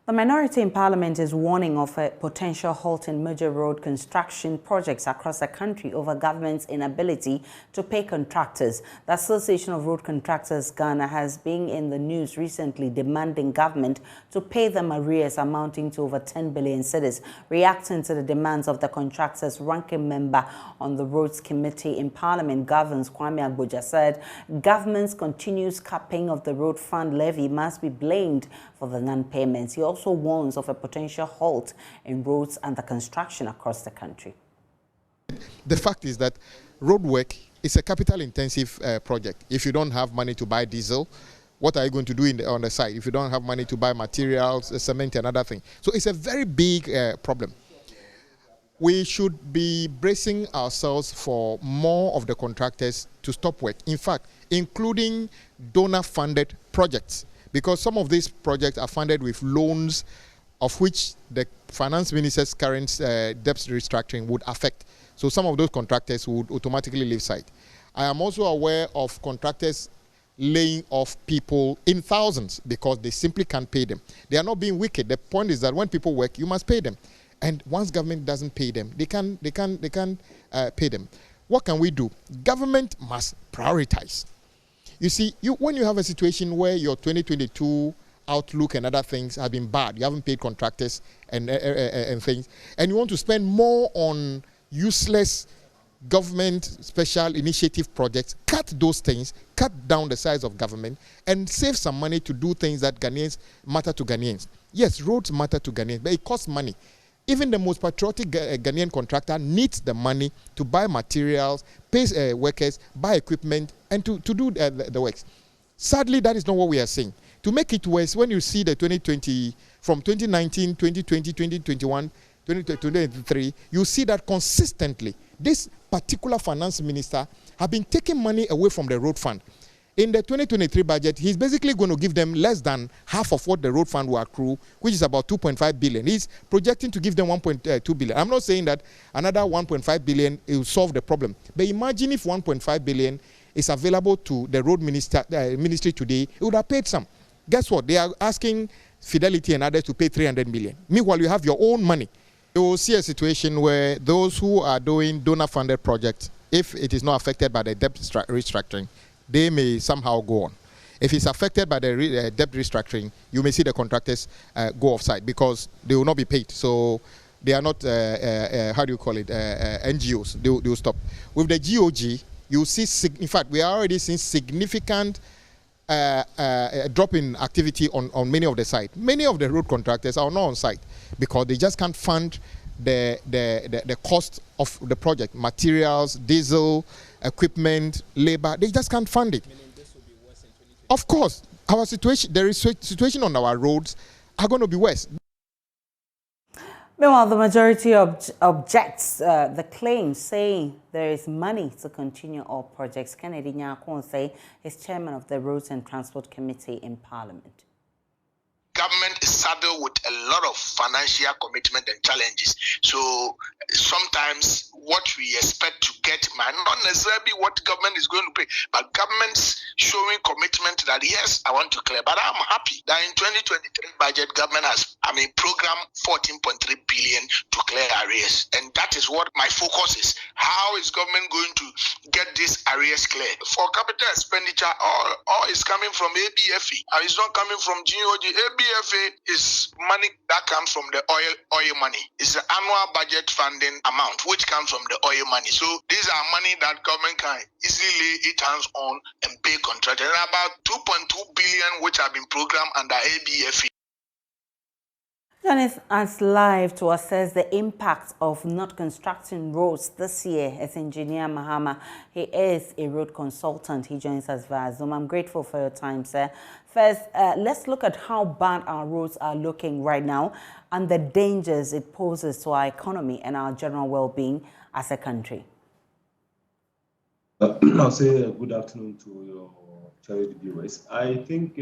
The minority in Parliament is warning of a potential halt in major road construction projects across the country over government's inability to pay contractors. The Association of Road Contractors Ghana has been in the news recently demanding government to pay them arrears amounting to over 10 billion cedis. Reacting to the demands of the contractors, ranking member on the Roads Committee in Parliament, Governs Kwame Agboja, said government's continuous capping of the road fund levy must be blamed for the non-payments. He also warns of a potential halt in roads and the construction across the country. The fact is that road work is a capital-intensive project. If you don't have money to buy diesel, what are you going to do on the side? If you don't have money to buy materials, cement and other things. So it's a very big problem. We should be bracing ourselves for more of the contractors to stop work. In fact, including donor-funded projects, because some of these projects are funded with loans of which the finance minister's current debt restructuring would affect. So some of those contractors would automatically leave site. I am also aware of contractors laying off people in thousands because they simply can't pay them. They are not being wicked. The point is that when people work, you must pay them. And once government doesn't pay them, they can't pay them. What can we do? Government must prioritize. You see, when you have a situation where your 2022 outlook and other things have been bad, you haven't paid contractors and things, and you want to spend more on useless government special initiative projects, cut those things, cut down the size of government, and save some money to do things that Ghanaians matter to Ghanaians. Yes, roads matter to Ghanaians, but it costs money. Even the most patriotic Ghanaian contractor needs the money to buy materials, pay workers, buy equipment, and to do the works. Sadly, that is not what we are seeing. To make it worse, when you see the 2020, from 2019, 2020, 2021, 2023, you see that consistently, this particular finance minister have been taking money away from the road fund. In the 2023 budget, he's basically going to give them less than half of what the road fund will accrue, which is about 2.5 billion. He's projecting to give them 1.2 billion. I'm not saying that another 1.5 billion will solve the problem. But imagine if 1.5 billion is available to the road ministry today, it would have paid some. Guess what? They are asking Fidelity and others to pay 300 million. Meanwhile, you have your own money. You will see a situation where those who are doing donor-funded projects, if it is not affected by the debt restructuring, they may somehow go on. If it's affected by the debt restructuring, you may see the contractors go off-site because they will not be paid. So they are not, how do you call it, NGOs. They will stop. With the GOG, you see, in fact, we are already seeing significant drop in activity on many of the sites. Many of the road contractors are not on site because they just can't fund the cost of the project, materials, diesel, equipment, labor. They just can't fund it. Meaning this will be worse in 2020. Of course, our situation on our roads are going to be worse. Meanwhile, the majority objects the claim, saying there is money to continue all projects. Kennedy Nyakonse is chairman of the Roads and Transport Committee in Parliament. Government is saddled with a lot of financial commitment and challenges. So sometimes what we expect to get might not necessarily be what government is going to pay. But government's showing commitment that, yes, I want to clear. But I'm happy that in 2023 budget, government has, programmed 14.3 billion to clear arrears. And that is what my focus is. How is government going to get these arrears cleared? For capital expenditure, all is coming from ABFE. It's not coming from GOG. ABFA is money that comes from the oil money. It's the annual budget funding amount which comes from the oil money. So these are money that government can easily lay its hands on and pay contractors. And about 2.2 billion which have been programmed under ABFE. Joining us live to assess the impact of not constructing roads this year is Engineer Mahama. He is a road consultant. He joins us via Zoom. I'm grateful for your time, sir. First, let's look at how bad our roads are looking right now and the dangers it poses to our economy and our general well-being as a country. I'll say good afternoon to your charity viewers. I think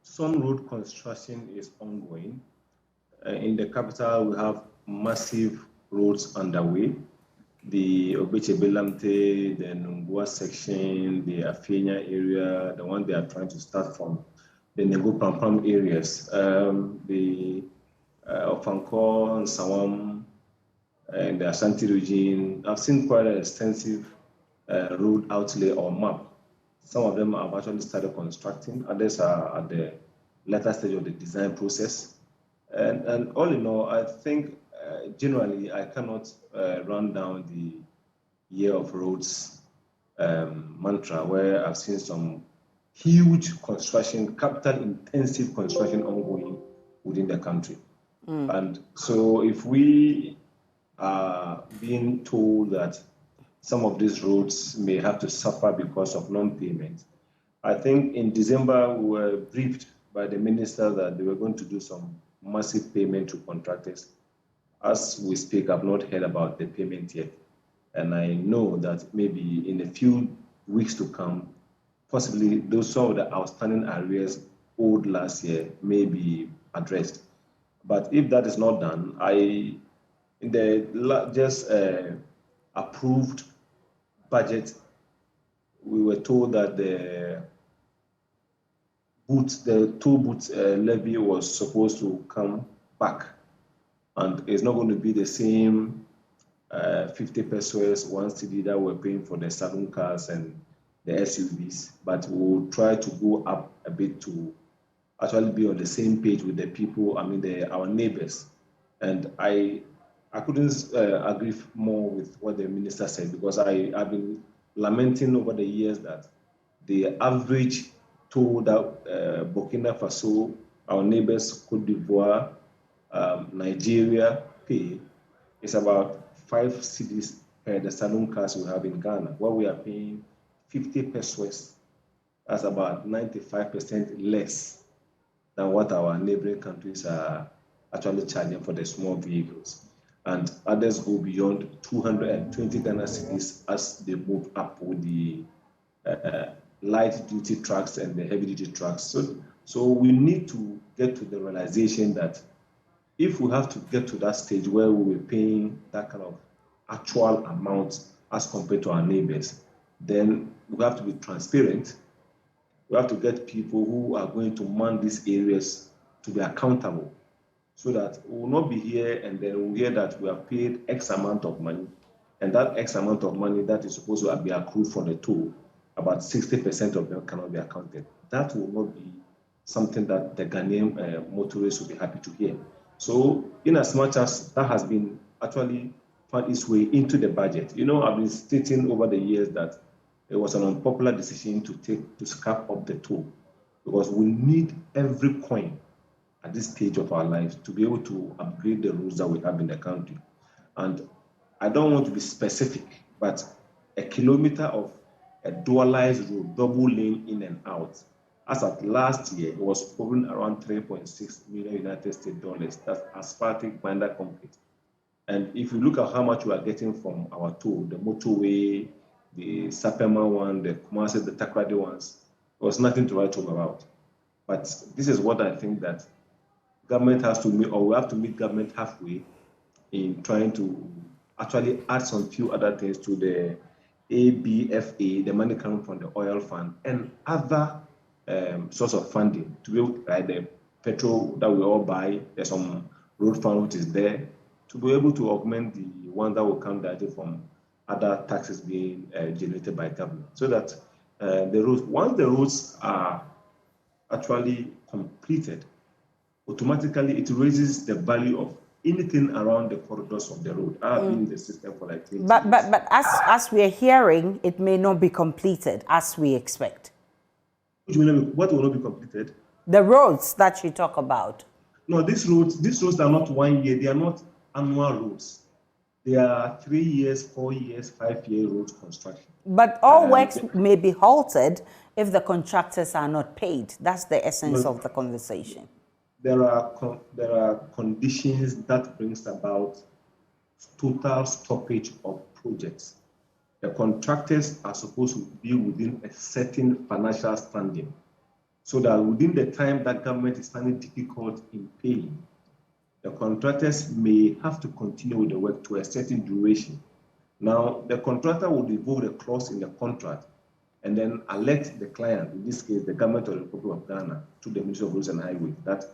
some road construction is ongoing. In the capital, we have massive roads underway. The Obeche-Belamte, the Nungua section, the Afenya area, the one they are trying to start from the Nego Pram areas, the Ofankor and Sawam, and the Ashanti region. I've seen quite an extensive road outlay or map. Some of them have actually started constructing, others are at the later stage of the design process. And all in all, I think generally I cannot run down the year of roads mantra where I've seen some huge construction, capital intensive construction ongoing within the country. And so if we are being told that some of these roads may have to suffer because of non-payment, I think in December we were briefed by the minister that they were going to do some massive payment to contractors. As we speak, I've not heard about the payment yet. And I know that maybe in a few weeks to come, possibly those some of the outstanding arrears owed last year may be addressed. But if that is not done, in the just approved budget, we were told that the toll booth levy was supposed to come back, and it's not going to be the same 50 pesos, 1 cedi that we're paying for the saloon cars and the SUVs, but we'll try to go up a bit to actually be on the same page with the people, our neighbors. And I couldn't agree more with what the minister said, because I've been lamenting over the years that the average toll that Burkina Faso, our neighbors, Cote d'Ivoire, Nigeria pay is about 5 cedis per the saloon cars we have in Ghana, where we are paying 50 pesos. That's about 95% less than what our neighboring countries are actually charging for the small vehicles. And others go beyond 220 Ghana cedis as they move up with the light duty trucks and the heavy duty trucks. So we need to get to the realization that if we have to get to that stage where we were paying that kind of actual amount as compared to our neighbors, then we have to be transparent. We have to get people who are going to man these areas to be accountable, so that we will not be here and then we'll hear that we have paid X amount of money, and that X amount of money that is supposed to be accrued for the toll, about 60% of them cannot be accounted. That will not be something that the Ghanaian motorists will be happy to hear. So in as much as that has been actually found its way into the budget, I've been stating over the years that it was an unpopular decision to scrap up the toll, because we need every coin at this stage of our lives to be able to upgrade the roads that we have in the country. And I don't want to be specific, but a kilometer of a dualized road, double lane in and out, as at last year, it was hovering around 3.6 million United States dollars. That's asphaltic binder concrete. And if you look at how much we are getting from our toll, the motorway, the Sapema one, the Kumasi, the Takrady ones, there was nothing to write home about. But this is what I think that government has to meet, or we have to meet government halfway in trying to actually add some few other things to the ABFA, the money coming from the oil fund, and other source of funding to be able to buy the petrol that we all buy. There's some road fund which is there to be able to augment the one that will come directly from other taxes being generated by government, so that the roads, once the roads are actually completed, automatically it raises the value of anything around the corridors of the road. I've been in the system for like 20 years. But as we're hearing, it may not be completed as we expect. What will not be completed? The roads that you talk about. No, these roads are not 1 year. They are not annual roads. They are 3 years, 4 years, 5-year road construction. But all works may be halted if the contractors are not paid. That's the essence of the conversation. There are conditions that brings about total stoppage of projects. The contractors are supposed to be within a certain financial standing, so that within the time that government is finding difficult in paying, the contractors may have to continue with the work to a certain duration. Now, the contractor will invoke a clause in the contract and then alert the client, in this case, the government of the Republic of Ghana, to the Ministry of Roads and Highways, that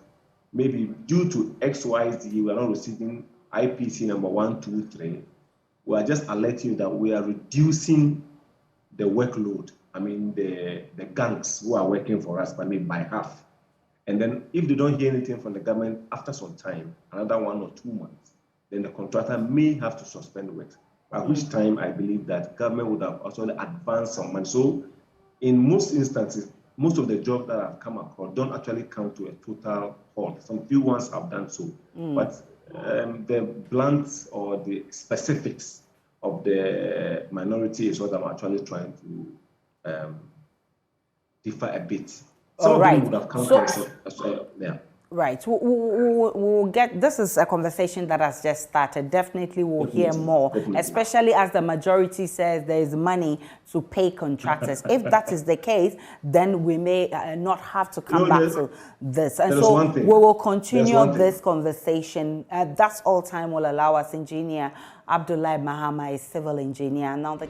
maybe due to XYZ, we are not receiving IPC number 123. We are just alerting you that we are reducing the workload. I mean, the gangs who are working for us by half. And then if they don't hear anything from the government after some time, another 1 or 2 months, then the contractor may have to suspend work. By which time I believe that government would have also advanced some money. So in most instances, most of the jobs that have come across don't actually come to a total halt. Some few ones have done so. But the blunt or the specifics of the minority is what I'm actually trying to differ a bit. Some of them would have come yeah. Right. We'll get, this is a conversation that has just started. Definitely we'll hear more, especially as the majority says there is money to pay contractors. If that is the case, then we may not have to come back to this. And so we will continue this conversation. That's all time will allow us. Engineer Abdullahi Mahama is civil engineer. Now the